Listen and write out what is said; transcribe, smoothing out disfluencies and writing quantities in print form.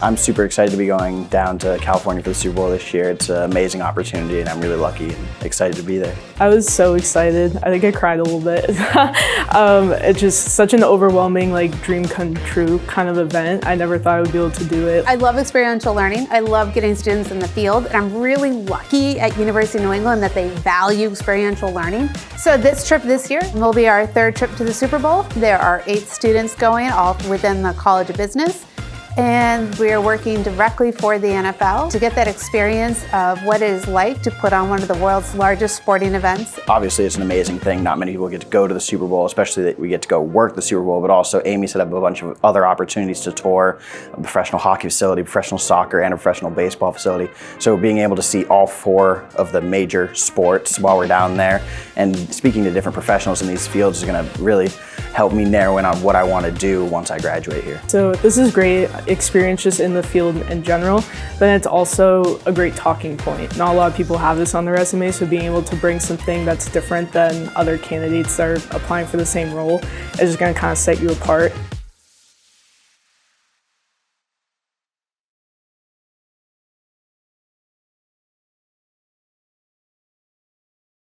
I'm super excited to be going down to California for the Super Bowl this year. It's an amazing opportunity and I'm really lucky and excited to be there. I was so excited. I think I cried a little bit. It's just such an overwhelming, dream come true kind of event. I never thought I would be able to do it. I love experiential learning. I love getting students in the field, and I'm really lucky at University of New England that they value experiential learning. So this trip this year will be our third trip to the Super Bowl. There are 8 students going, all within the College of Business. And we are working directly for the NFL to get that experience of what it is like to put on one of the world's largest sporting events. Obviously, it's an amazing thing. Not many people get to go to the Super Bowl, especially that we get to go work the Super Bowl, but also Amy set up a bunch of other opportunities to tour a professional hockey facility, professional soccer, and a professional baseball facility. So being able to see all 4 of the major sports while we're down there and speaking to different professionals in these fields is going to really help me narrow in on what I want to do once I graduate here. So this is great experience just in the field in general, but it's also a great talking point. Not a lot of people have this on their resume, so being able to bring something that's different than other candidates that are applying for the same role is just going to kind of set you apart.